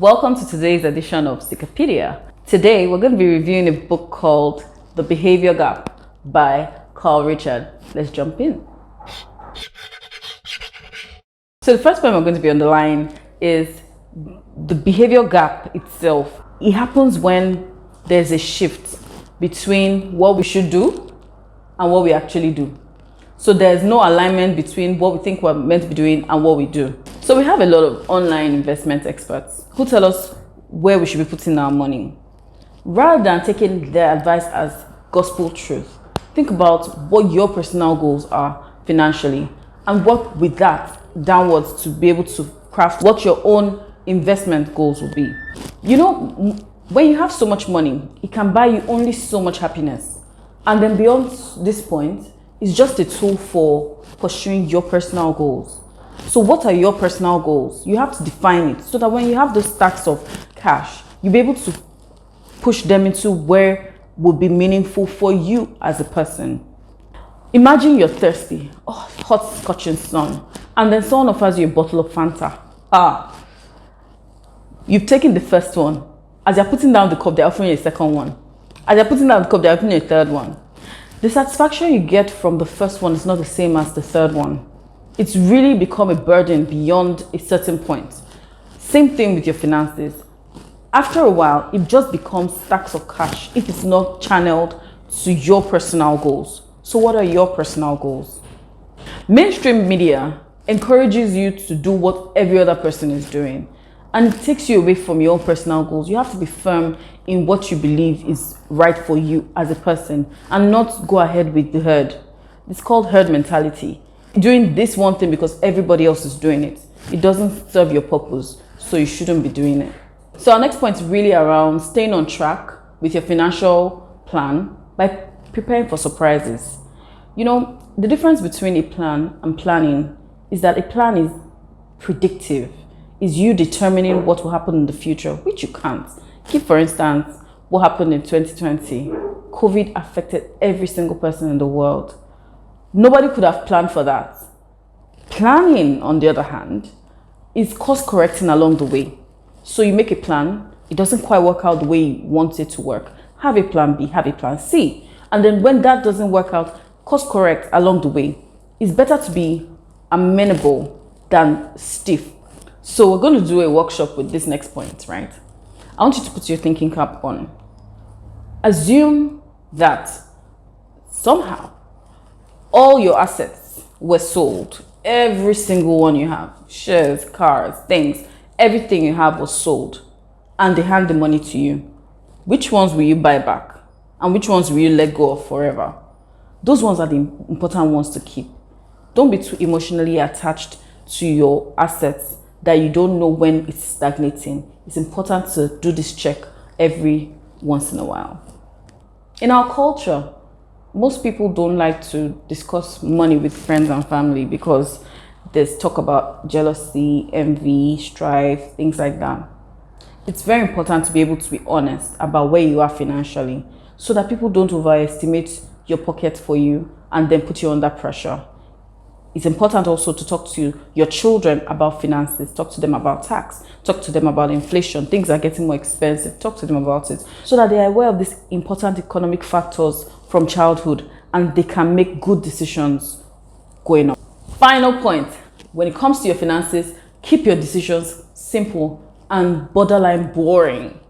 Welcome to today's edition of Sycamore. Today, we're going to be reviewing a book called The Behavior Gap by Carl Richard. Let's jump in. So the first point we're going to be underlining is the behavior gap itself. It happens when there's a shift between what we should do and what we actually do. So there's no alignment between what we think we're meant to be doing and what we do. So we have a lot of online investment experts who tell us where we should be putting our money. Rather than taking their advice as gospel truth, think about what your personal goals are financially and work with that downwards to be able to craft what your own investment goals will be. You know, when you have so much money, it can buy you only so much happiness. And then beyond this point, it's just a tool for pursuing your personal goals. So what are your personal goals? You have to define it so that when you have those stacks of cash, you'll be able to push them into where will be meaningful for you as a person. Imagine you're thirsty, hot scorching sun, and then someone offers you a bottle of Fanta. You've taken the first one. As you're putting down the cup, they're offering you a second one. As you're putting down the cup, they're offering you a third one. The satisfaction you get from the first one is not the same as the third one. It's really become a burden beyond a certain point. Same thing with your finances. After a while, it just becomes stacks of cash if it's not channeled to your personal goals. So what are your personal goals? Mainstream media encourages you to do what every other person is doing, and it takes you away from your own personal goals. You have to be firm in what you believe is right for you as a person and not go ahead with the herd. It's called herd mentality. Doing this one thing because everybody else is doing it. It doesn't serve your purpose, so you shouldn't be doing it. So our next point is really around staying on track with your financial plan by preparing for surprises. You know, the difference between a plan and planning is that a plan is predictive, is you determining what will happen in the future, which you can't. Give, for instance, what happened in 2020. COVID affected every single person in the world. Nobody could have planned for that. Planning, on the other hand, is course correcting along the way. So you make a plan, it doesn't quite work out the way you want it to work. Have a plan B, have a plan C. And then when that doesn't work out, course correct along the way. It's better to be amenable than stiff. So we're going to do a workshop with this next point, right? I want you to put your thinking cap on. Assume that somehow all your assets were sold. Every single one you have, shares, cars, things, everything you have was sold, and they hand the money to you. Which ones will you buy back? And which ones will you let go of forever? Those ones are the important ones to keep. Don't be too emotionally attached to your assets that you don't know when it's stagnating. It's important to do this check every once in a while. In our culture, most people don't like to discuss money with friends and family because there's talk about jealousy, envy, strife, things like that. It's very important to be able to be honest about where you are financially so that people don't overestimate your pocket for you and then put you under pressure. It's important also to talk to your children about finances, talk to them about tax, talk to them about inflation. Things are getting more expensive. Talk to them about it so that they are aware of these important economic factors from childhood and they can make good decisions going on. Final point, when it comes to your finances, keep your decisions simple and borderline boring.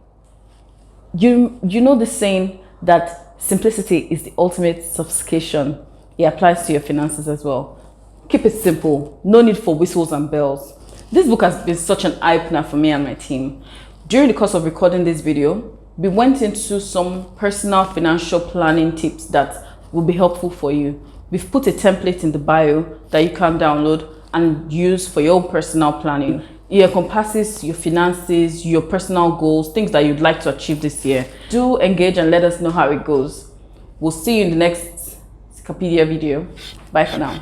You know the saying that simplicity is the ultimate sophistication. It applies to your finances as well. Keep it simple, no need for whistles and bells. This book has been such an eye-opener for me and my team. During the course of recording this video, we went into some personal financial planning tips that will be helpful for you. We've put a template in the bio that you can download and use for your own personal planning. It encompasses your finances, your personal goals, things that you'd like to achieve this year. Do engage and let us know how it goes. We'll see you in the next Sycamore video. Bye for now.